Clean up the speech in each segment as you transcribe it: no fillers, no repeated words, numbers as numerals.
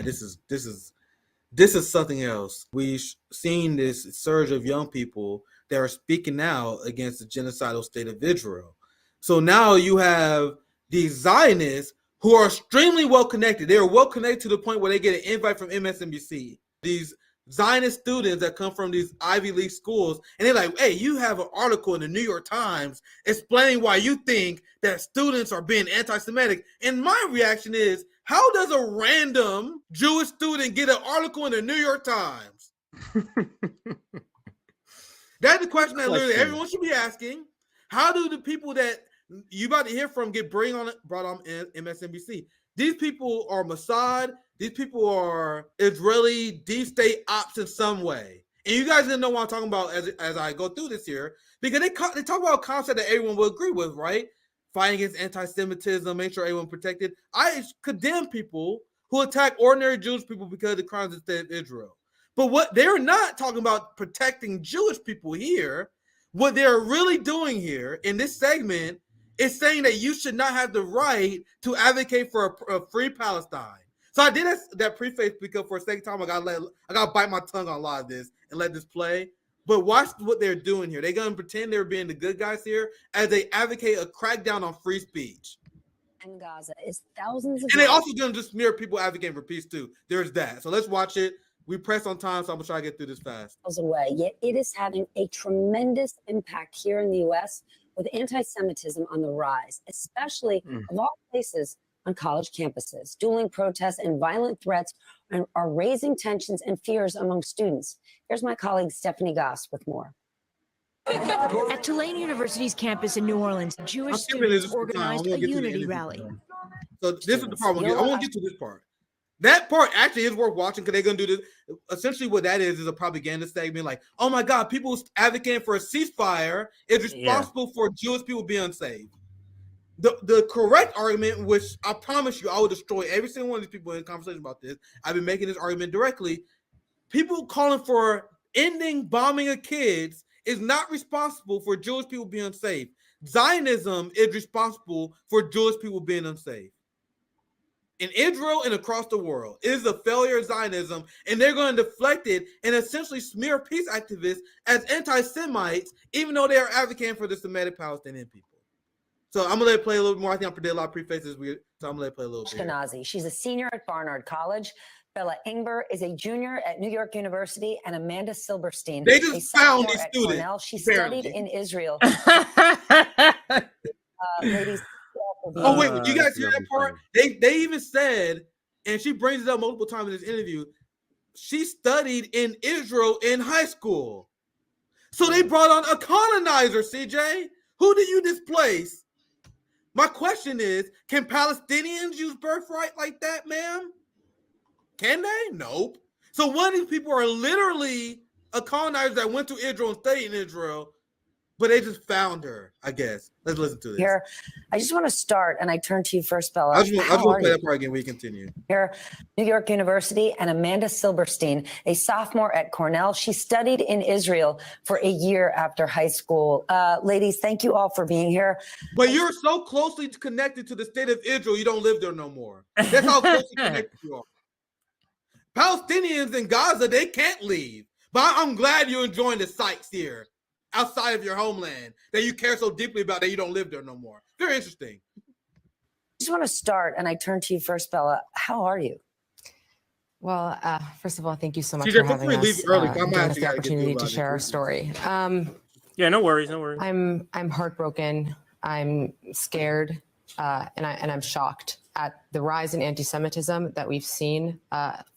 man, this is something else. We've seen this surge of young people that are speaking out against the genocidal state of Israel. So now you have these Zionists who are extremely well connected. They are well connected to the point where they get an invite from MSNBC. These Zionist students that come from these Ivy League schools, and they're like, hey, you have an article in the New York Times explaining why you think that students are being anti-Semitic. And my reaction is, how does a random Jewish student get an article in the New York Times? That's the question that literally everyone should be asking. How do the people that you about to hear from get brought on MSNBC? These people are Mossad. These people are Israeli deep state ops in some way. And you guys didn't know what I'm talking about as I go through this here, because they talk about a concept that everyone will agree with, right? Fighting against anti-Semitism, make sure everyone protected. I condemn people who attack ordinary Jewish people because of the crimes of the state of Israel. But what they're not talking about protecting Jewish people here. What they're really doing here in this segment is saying that you should not have the right to advocate for a free Palestine. So I did that preface because for a second time I gotta bite my tongue on a lot of this and let this play. But watch what they're doing here. They're gonna pretend they're being the good guys here as they advocate a crackdown on free speech. And Gaza is thousands of. And they also gonna just smear people advocating for peace too. There's that. So let's watch it. We press on time, so I'm gonna try to get through this fast. Away, yet it is having a tremendous impact here in the U.S. with anti-Semitism on the rise, especially of all places on college campuses. Dueling protests and violent threats are raising tensions and fears among students. Here's my colleague Stephanie Goss with more. At Tulane University's campus in New Orleans, Jewish students organized a unity rally. So this is the part I want to get to this part. That part actually is worth watching because they're going to do this. Essentially what that is a propaganda segment like, oh my God, people advocating for a ceasefire is responsible for Jewish people being saved. The correct argument, which I promise you I will destroy every single one of these people in conversation about this. I've been making this argument directly. People calling for ending bombing of kids is not responsible for Jewish people being unsafe. Zionism is responsible for Jewish people being unsafe. In Israel and across the world, it is a failure of Zionism, and they're going to deflect it and essentially smear peace activists as anti-Semites, even though they are advocating for the Semitic Palestinian people. So I'm going to let it play a little bit more. I think I predicted a lot of prefaces, so I'm going to let it play a little bit. Ashkenazi. She's a senior at Barnard College. Bella Ingber is a junior at New York University, and Amanda Silberstein. They just found these students. Cornell. She studied in Israel. Ladies. Oh wait, you guys hear that part? They even said, and she brings it up multiple times in this interview, she studied in Israel in high school. So they brought on a colonizer, CJ. Who do you displace? My question is, can Palestinians use birthright like that, ma'am? Can they? Nope. So one of these people are literally a colonizer that went to Israel and stayed in Israel, but they just found her, I guess. Let's listen to this. Here, I just want to start, and I turn to you first, Bella. I just want to play that part again. We continue. Here, New York University, and Amanda Silberstein, a sophomore at Cornell. She studied in Israel for a year after high school. Ladies, thank you all for being here. But you're so closely connected to the state of Israel, you don't live there no more. That's how closely connected you are. Palestinians in Gaza, they can't leave. But I'm glad you're enjoying the sights here outside of your homeland that you care so deeply about that you don't live there no more. Very interesting. I just want to start, and I turn to you first, Bella. How are you? Well, first of all, thank you so much for having us. Giving us the opportunity to share our story. Yeah, no worries, no worries. I'm heartbroken. I'm scared, and I'm shocked at the rise in anti-Semitism that we've seen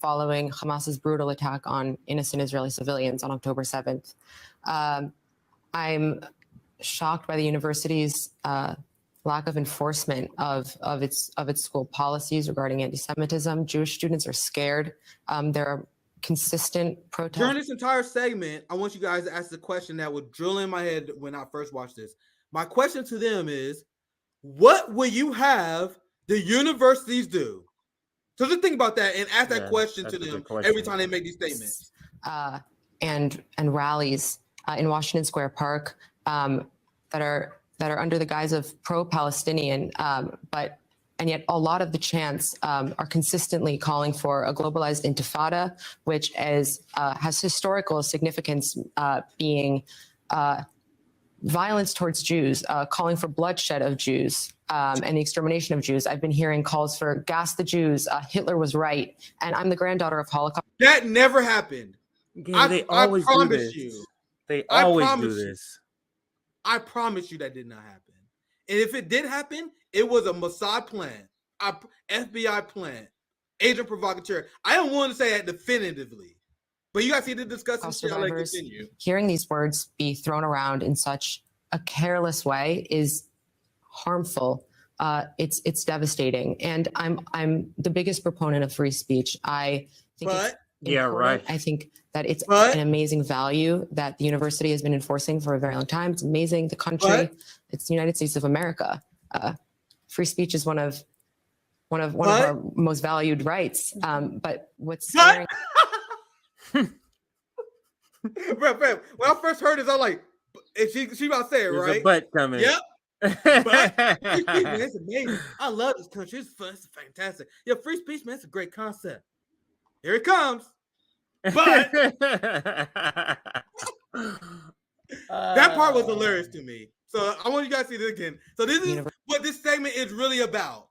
following Hamas's brutal attack on innocent Israeli civilians on October 7th. I'm shocked by the university's lack of enforcement of its school policies regarding anti-Semitism. Jewish students are scared. There are consistent protests. During this entire segment, I want you guys to ask the question that would drill in my head when I first watched this. My question to them is, what will you have the universities do? So just think about that and ask that question to them every time they make these statements. And rallies in Washington Square Park that are under the guise of pro-Palestinian, but And yet a lot of the chants are consistently calling for a globalized intifada, which has historical significance, being violence towards Jews, calling for bloodshed of Jews and the extermination of Jews. I've been hearing calls for gas the Jews, Hitler was right, and I'm the granddaughter of Holocaust. That never happened. Yeah, they always do this. They always do this. I promise you that did not happen. And if it did happen, it was a Mossad plan, a FBI plan, agent provocateur. I don't want to say that definitively, but you guys need to discuss this shit. I'll let you continue. Hearing these words be thrown around in such a careless way is harmful. It's devastating, and I'm the biggest proponent of free speech. I think I think that it's an amazing value that the university has been enforcing for a very long time. It's amazing. The country, it's the United States of America. Free speech is one of our most valued rights. But what's scaring? Bro, when I first heard this, I was like, she about to say it, There's right? a butt coming. Yep. But it's amazing. I love this country. It's fun. It's fantastic. Yeah, free speech, man, it's a great concept. Here it comes. But that part was hilarious to me. So I want you guys to see this again. So this is what this segment is really about.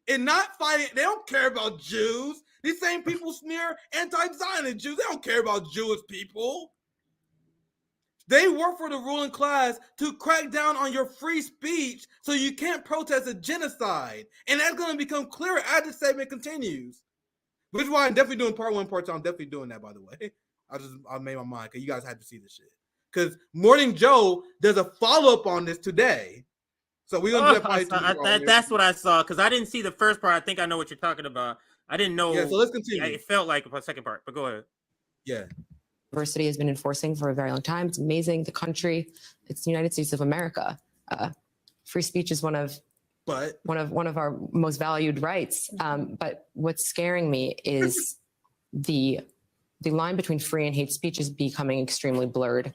And not fighting, they don't care about Jews. These same people smear anti-Zionist Jews. They don't care about Jewish people. They work for the ruling class to crack down on your free speech so you can't protest a genocide. And that's going to become clearer as the segment continues. Which is why I'm definitely doing part 1, part 2. I'm definitely doing that, by the way. I made my mind because you guys had to see this shit. Because Morning Joe does a follow-up on this today. So we're going to do that. That's what I saw because I didn't see the first part. I think I know what you're talking about. I didn't know. Yeah, so let's continue. It felt like a second part, but go ahead. Yeah. University has been enforcing for a very long time. It's amazing. The country, it's the United States of America. Free speech is one of our most valued rights. But what's scaring me is the line between free and hate speech is becoming extremely blurred.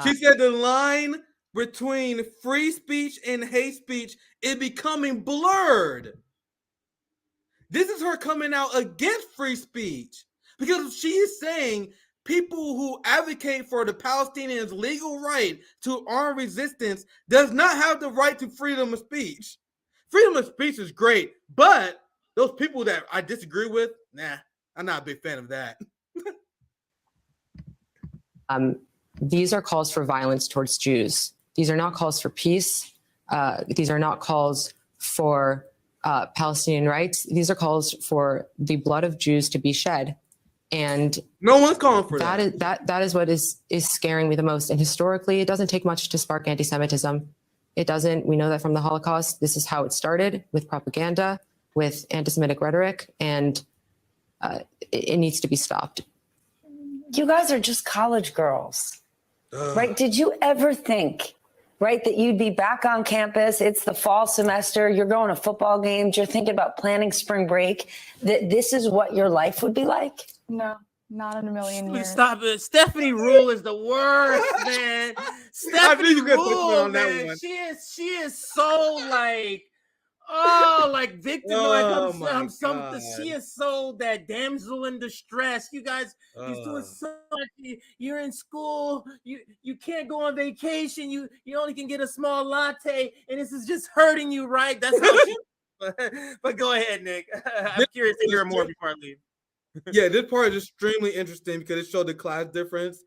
She said the line between free speech and hate speech is becoming blurred. This is her coming out against free speech because she is saying people who advocate for the Palestinians' legal right to armed resistance does not have the right to freedom of speech. Freedom of speech is great, but those people that I disagree with, nah, I'm not a big fan of that. These are calls for violence towards Jews. These are not calls for peace. These are not calls for Palestinian rights. These are calls for the blood of Jews to be shed. And no one's calling for that. That is what is scaring me the most. And historically, it doesn't take much to spark anti-Semitism. It doesn't. We know that from the Holocaust. This is how it started, with propaganda, with anti-Semitic rhetoric, and it needs to be stopped. You guys are just college girls, right? Did you ever think, right, that you'd be back on campus? It's the fall semester. You're going to football games. You're thinking about planning spring break. That this is what your life would be like? No, not in a million years. Stop it. Stephanie Rule is the worst, man. Stephanie Rule, man. She is so like, victim. She is so that damsel in distress. You guys, you're doing so much. You're in school. You can't go on vacation. You only can get a small latte, and this is just hurting you, right? That's how she. But go ahead, Nick. I'm curious to hear more before I leave. Yeah, this part is extremely interesting because it showed the class difference.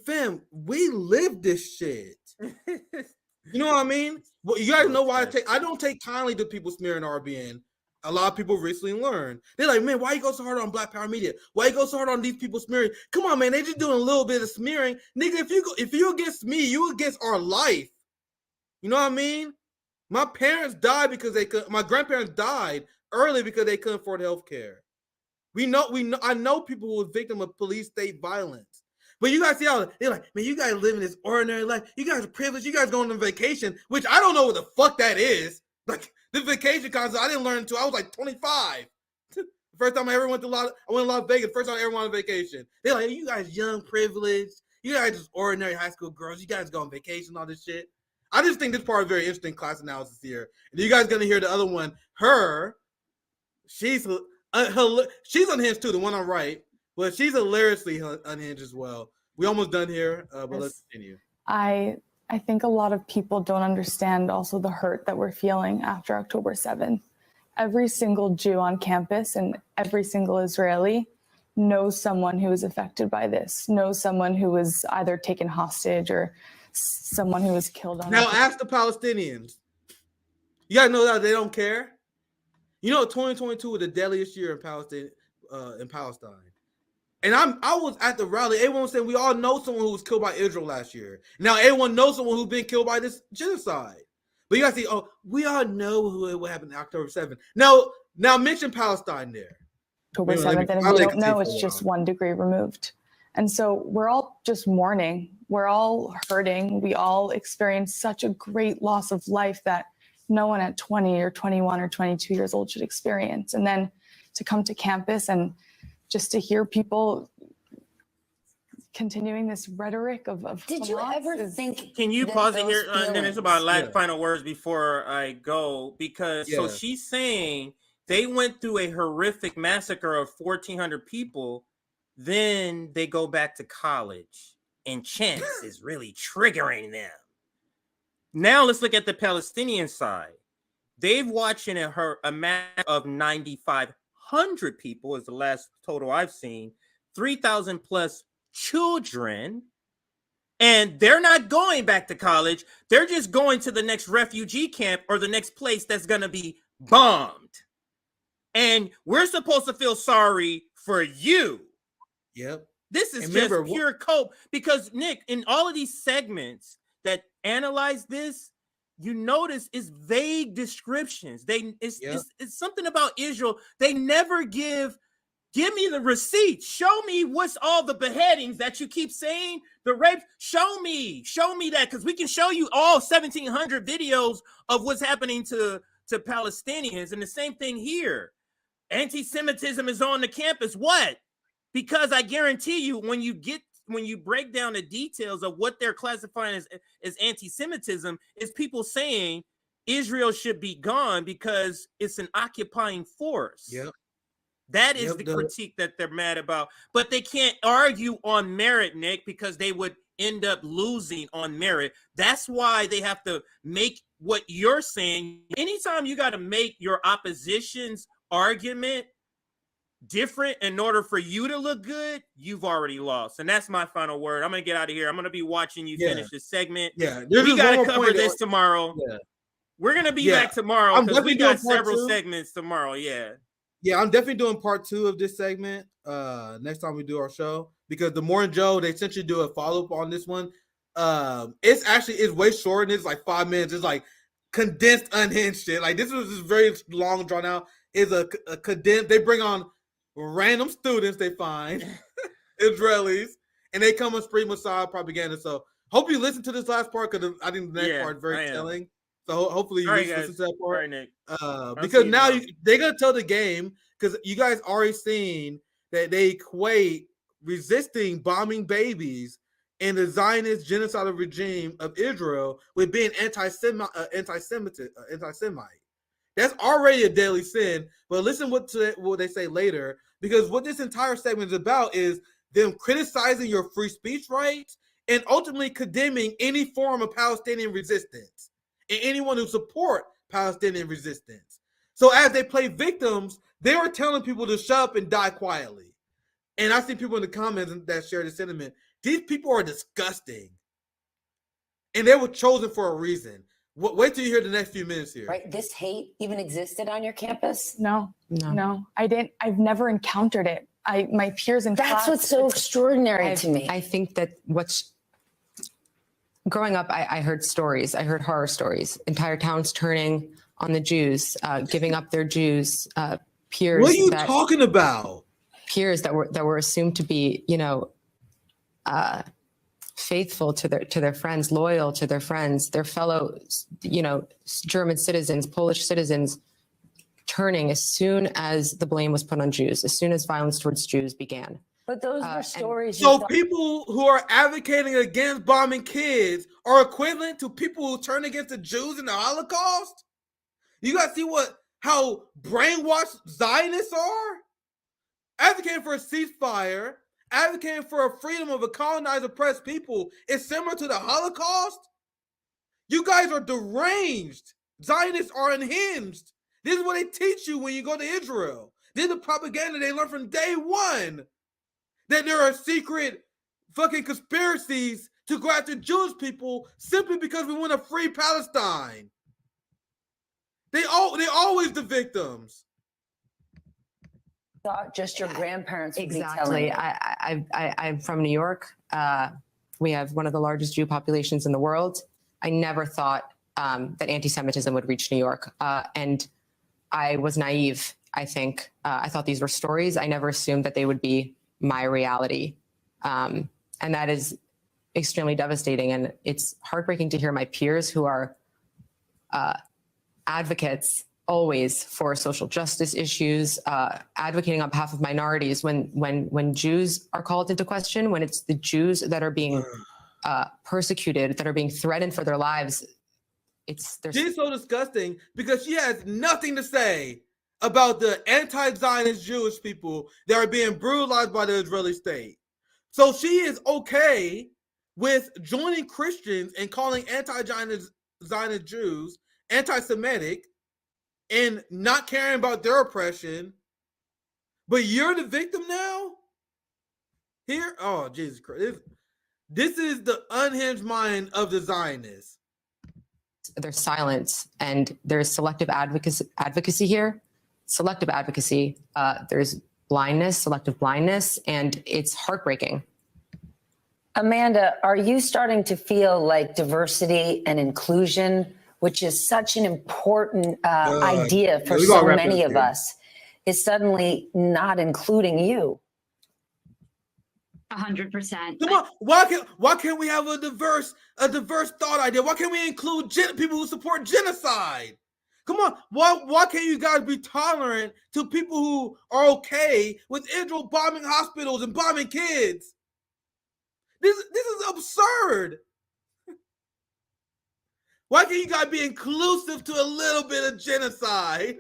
Fam, we live this shit. You know what I mean? Well, you guys know why I don't take kindly to people smearing RBN. A lot of people recently learned. They're like, man, why you go so hard on Black Power Media? Why you go so hard on these people smearing? Come on, man, they just doing a little bit of smearing. Nigga, if you against me, you against our life. You know what I mean? My parents died because my grandparents died early because they couldn't afford health care. I know people who were victim of police state violence. But you guys see how they're like, man, you guys living this ordinary life. You guys are privileged. You guys going on vacation, which I don't know what the fuck that is. Like the vacation concept, I didn't learn until I was like 25. First time I ever went to I went to Las Vegas. First time I ever went on vacation. They're like, you guys young, privileged. You guys just ordinary high school girls. You guys go on vacation, all this shit. I just think this part is very interesting class analysis here. And you guys are going to hear the other one. Her, she's unhinged too, the one on right, but she's hilariously unhinged as well. We almost done here, but let's continue. I think a lot of people don't understand also the hurt that we're feeling after October 7th. Every single Jew on campus and every single Israeli knows someone who was affected by this, knows someone who was either taken hostage or someone who was killed on. Now ask the Palestinians. You gotta know that they don't care. You know, 2022 was the deadliest year in Palestine. And I was at the rally. Everyone was saying we all know someone who was killed by Israel last year. Now everyone knows someone who's been killed by this genocide. But you gotta see, we all know what happened on October 7th. Now mention Palestine there. October 7th, and if you don't know, it's just 1 degree removed. And so we're all just mourning. We're all hurting. We all experienced such a great loss of life that no one at 20 or 21 or 22 years old should experience. And then to come to campus and just to hear people continuing this rhetoric of did you ever think? Can you pause it here? And then it's about final words before I go, because so she's saying they went through a horrific massacre of 1,400 people. Then they go back to college, and chance is really triggering them. Now let's look at the Palestinian side. They've watching a mass of 9,500 people is the last total I've seen, 3,000 plus children, and they're not going back to college. They're just going to the next refugee camp or the next place that's going to be bombed. And we're supposed to feel sorry for you. Yep. This is just pure cope, because Nick, in all of these segments that analyze this, you notice it's vague descriptions. It's something about Israel. They never give me the receipts. Show me what's all the beheadings that you keep saying, the rape. Show me that, because we can show you all 1,700 videos of what's happening to Palestinians. And the same thing here. Anti-Semitism is on the campus. What? Because I guarantee you, when you break down the details of what they're classifying as anti-Semitism, is people saying Israel should be gone because it's an occupying force. Yep. That is the critique that they're mad about. But they can't argue on merit, Nick, because they would end up losing on merit. That's why they have to make what you're saying. Anytime you got to make your opposition's argument different in order for you to look good, you've already lost. And that's my final word. I'm gonna get out of here. I'm gonna be watching you finish this segment. We gotta cover this tomorrow. We're gonna be back tomorrow because we got several segments tomorrow. I'm definitely doing part 2 of this segment next time we do our show, because the Morning Joe, they essentially do a follow-up on this one. It's way shorter. It's like 5 minutes. It's like condensed, unhinged shit. Like, this was just very long, drawn out. Is a condensed. They bring on random students they find, Israelis, and they come and spread Mossad propaganda. So hope you listen to this last part, because I think the next part is very telling. So hopefully you listen to that part. Nick. Because now they're going to tell the game, because you guys already seen that they equate resisting bombing babies in the Zionist genocidal regime of Israel with being anti-Semite. That's already a deadly sin. But listen what they say later, because what this entire segment is about is them criticizing your free speech rights and ultimately condemning any form of Palestinian resistance and anyone who support Palestinian resistance. So as they play victims, they were telling people to shut up and die quietly. And I see people in the comments that share the sentiment. These people are disgusting. And they were chosen for a reason. Wait till you hear the next few minutes here. Right? This hate even existed on your campus? No. I didn't. I've never encountered it. My peers in class. That's what's so extraordinary to me. I think that growing up, I heard stories. I heard horror stories. Entire towns turning on the Jews, giving up their Jews. Peers. What are you talking about? Peers that were assumed to be, faithful to their friends, loyal to their friends, their fellow, German citizens, Polish citizens, turning as soon as the blame was put on Jews, as soon as violence towards Jews began. But those were stories. So people who are advocating against bombing kids are equivalent to people who turn against the Jews in the Holocaust? You guys see how brainwashed Zionists are? Advocating for a ceasefire, advocating for a freedom of a colonized, oppressed people is similar to the Holocaust? You guys are deranged. Zionists are unhinged. This is what they teach you when you go to Israel. This is the propaganda they learned from day one. That there are secret fucking conspiracies to go after Jewish people simply because we want to free Palestine. They always the victims. Thought just your grandparents would exactly. be telling you. I'm from New York. We have one of the largest Jew populations in the world. I never thought that anti-Semitism would reach New York. And I was naive, I think. I thought these were stories. I never assumed that they would be my reality. And that is extremely devastating. And it's heartbreaking to hear my peers who are advocates always for social justice issues, advocating on behalf of minorities when Jews are called into question, when it's the Jews that are being persecuted, that are being threatened for their lives. She's so disgusting because she has nothing to say about the anti-Zionist Jewish people that are being brutalized by the Israeli state. So she is okay with joining Christians and calling anti-Zionist Jews anti-Semitic and not caring about their oppression. But you're the victim now? Here? Oh, Jesus Christ. This is the unhinged mind of the Zionists. There's silence and there's selective advocacy here. Selective advocacy. There's blindness, selective blindness, and it's heartbreaking. Amanda, are you starting to feel like diversity and inclusion, which is such an important idea for so many of us, is suddenly not including you? 100%. Come on, why can't we have a diverse thought idea? Why can't we include people who support genocide? Come on, why can't you guys be tolerant to people who are okay with Israel bombing hospitals and bombing kids? This is absurd. Why can't you guys be inclusive to a little bit of genocide?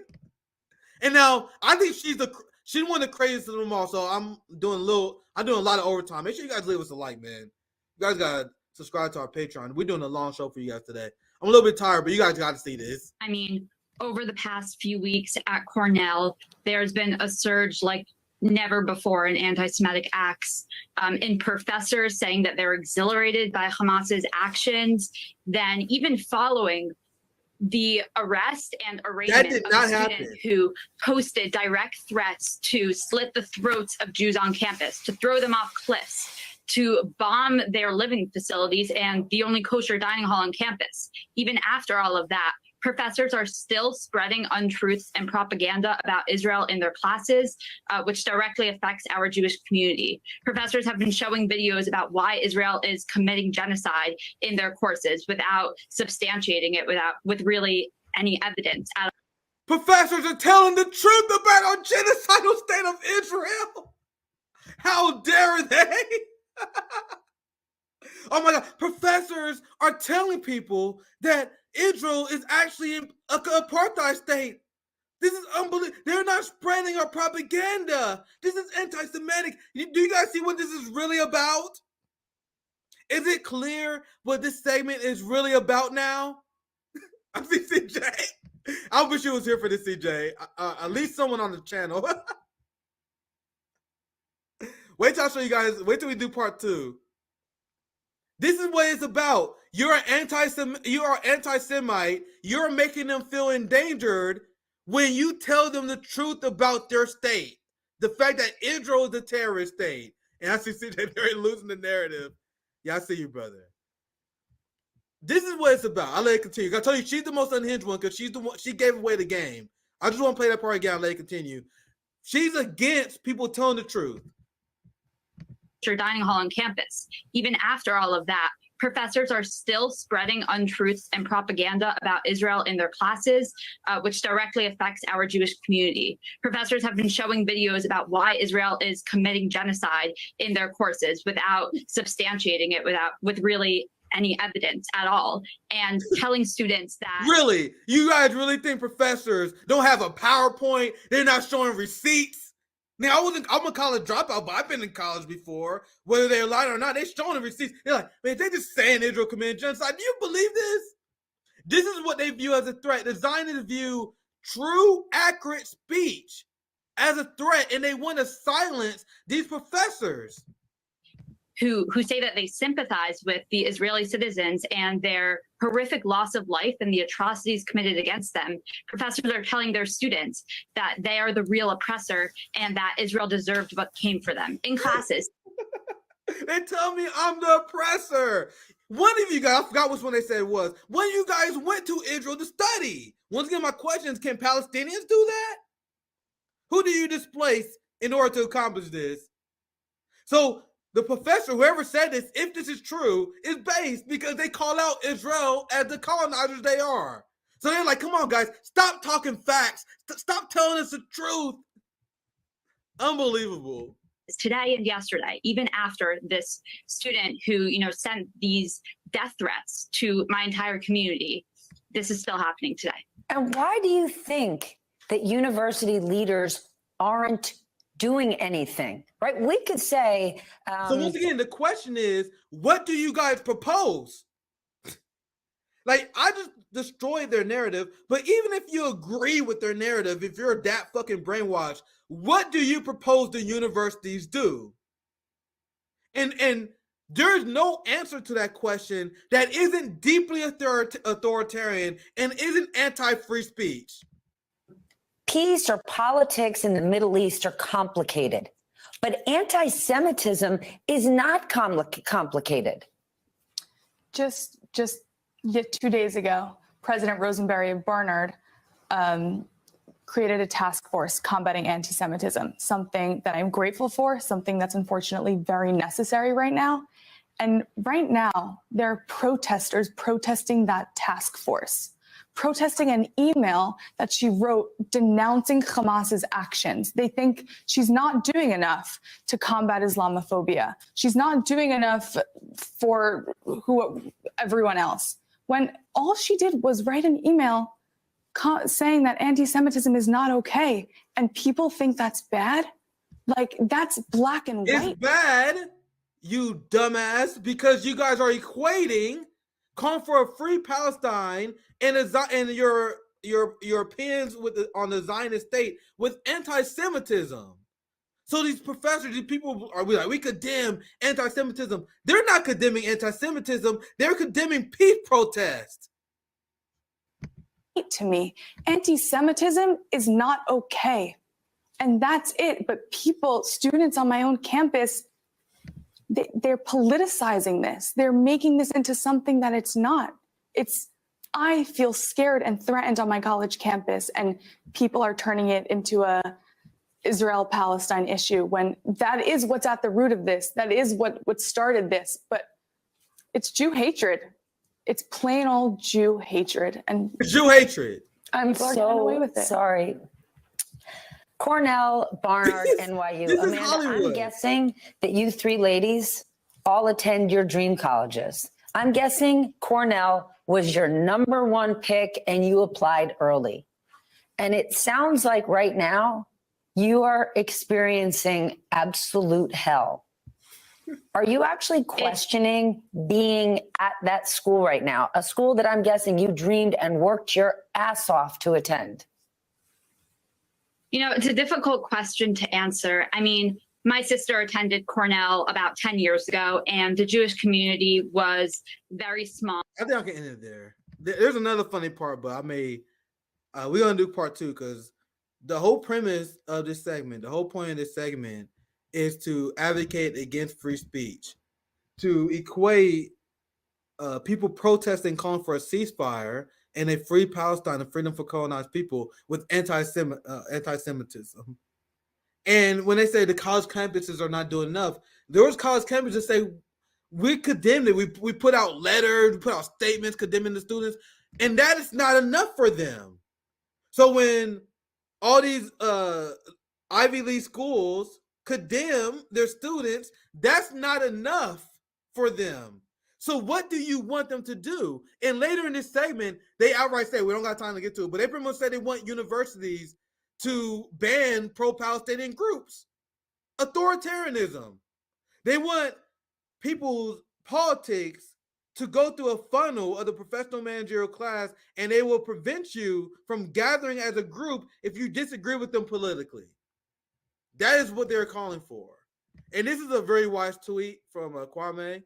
And now I think she's one of the craziest of them all. So I'm doing a lot of overtime. Make sure you guys leave us a like, man. You guys gotta subscribe to our Patreon. We're doing a long show for you guys today. I'm a little bit tired, but you guys got to see this. I mean, over the past few weeks at Cornell, there's been a surge like never before in anti-Semitic acts, in professors saying that they're exhilarated by Hamas's actions. Then even following the arrest and arraignment of a student who posted direct threats to slit the throats of Jews on campus, to throw them off cliffs, to bomb their living facilities and the only kosher dining hall on campus. Even after all of that, professors are still spreading untruths and propaganda about Israel in their classes, which directly affects our Jewish community. Professors have been showing videos about why Israel is committing genocide in their courses without substantiating it, with really any evidence. Professors are telling the truth about our genocidal state of Israel. How dare they? Oh my God. Professors are telling people that Israel is actually an apartheid state. This is unbelievable. They're not spreading our propaganda. This is anti-Semitic. Do you guys see what this is really about? Is it clear what this segment is really about now? I see CJ. I wish you was here for this, CJ. At least someone on the channel. Wait till I show you guys. Wait till we do part 2. This is what it's about. You're an anti-Semite. You're making them feel endangered when you tell them the truth about their state. The fact that Israel is a terrorist state. And I see CJ they're losing the narrative. Yeah, I see you, brother. This is what it's about. I'll let it continue. I told you she's the most unhinged one because she's the one. She gave away the game. I just want to play that part again. I'll let it continue. She's against people telling the truth. Dining hall on campus. Even after all of that, Professors are still spreading untruths and propaganda about Israel in their classes, which directly affects our Jewish community. Professors have been showing videos about why Israel is committing genocide in their courses without substantiating it, with really any evidence at all, and telling students that— Really? You guys really think professors don't have a PowerPoint? They're not showing receipts? Now, I'm a college dropout, but I've been in college before. Whether they're lying or not, they're showing the receipts. They're like, man, they just saying Israel committed genocide. Do you believe this? This is what they view as a threat. The Zionists view true, accurate speech as a threat, and they want to silence these professors. Who say that they sympathize with the Israeli citizens and their horrific loss of life and the atrocities committed against them. Professors are telling their students that they are the real oppressor and that Israel deserved what came for them in classes. They tell me I'm the oppressor. One of you guys, I forgot which one they said it was, one of you guys went to Israel to study. Once again, my question is, can Palestinians do that? Who do you displace in order to accomplish this? So the professor, whoever said this, if this is true, is based because they call out Israel as the colonizers they are. So they're like, come on, guys, stop talking facts. Stop telling us the truth. Unbelievable. Today and yesterday, even after this student who, sent these death threats to my entire community, this is still happening today. And why do you think that university leaders aren't doing anything, right? We could say— so once again, the question is, what do you guys propose? Like, I just destroyed their narrative, but even if you agree with their narrative, if you're that fucking brainwashed, what do you propose the universities do? And there's no answer to that question that isn't deeply authoritarian and isn't anti-free speech. Peace or politics in the Middle East are complicated, but anti-Semitism is not complicated. Just 2 days ago, President Rosenberry of Barnard created a task force combating anti-Semitism, something that I'm grateful for, something that's unfortunately very necessary right now. And right now, there are protesters protesting that task force, protesting an email that she wrote denouncing Hamas's actions. They think she's not doing enough to combat Islamophobia. She's not doing enough for everyone else. When all she did was write an email saying that anti-Semitism is not okay, and people think that's bad? Like, that's black and white. It's bad, you dumbass, because you guys are equating calling for a free Palestine and your opinions on the Zionist state with anti-Semitism. So these professors, these people are we condemn anti-Semitism. They're not condemning anti-Semitism. They're condemning peace protests. To me, anti-Semitism is not okay. And that's it. But students on my own campus, they're politicizing this. They're making this into something that it's not. I feel scared and threatened on my college campus, and people are turning it into a Israel-Palestine issue when that is what's at the root of this. That is what started this. But it's Jew hatred. It's plain old Jew hatred. And Jew hatred. I'm so sorry. Cornell, Barnard, NYU. Amanda, I'm guessing that you three ladies all attend your dream colleges. I'm guessing Cornell was your number one pick and you applied early. And it sounds like right now you are experiencing absolute hell. Are you actually questioning being at that school right now? A school that I'm guessing you dreamed and worked your ass off to attend. It's a difficult question to answer. I mean, my sister attended Cornell about 10 years ago, and the Jewish community was very small. I think I can end it there. There's another funny part, but we're going to do part two because the whole premise of this segment, the whole point of this segment is to advocate against free speech, to equate people protesting, calling for a ceasefire and a free Palestine, a freedom for colonized people, with anti-Semitism. And when they say the college campuses are not doing enough, there was college campuses that say, we condemned it. We put out letters, we put out statements condemning the students, and that is not enough for them. So when all these Ivy League schools condemn their students, that's not enough for them. So what do you want them to do? And later in this segment, they outright say, we don't got time to get to it, but they pretty much say they want universities to ban pro-Palestinian groups. Authoritarianism. They want people's politics to go through a funnel of the professional managerial class, and they will prevent you from gathering as a group if you disagree with them politically. That is what they're calling for. And this is a very wise tweet from Kwame.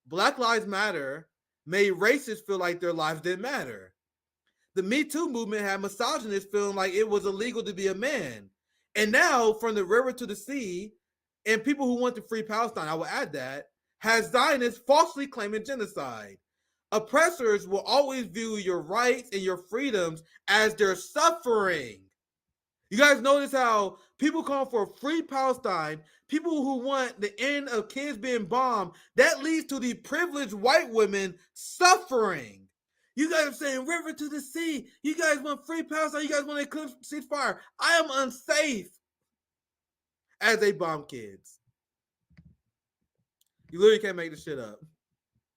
Black Lives Matter made racists feel like their lives didn't matter. The Me Too movement had misogynists feeling like it was illegal to be a man. And now, from the river to the sea, and people who want to free Palestine, I will add that, has Zionists falsely claiming genocide. Oppressors will always view your rights and your freedoms as their suffering. You guys notice how people call for free Palestine, people who want the end of kids being bombed, that leads to the privileged white women suffering. You guys are saying river to the sea. You guys want free Palestine. You guys want to eclipse ceasefire. I am unsafe as they bomb kids. You literally can't make this shit up.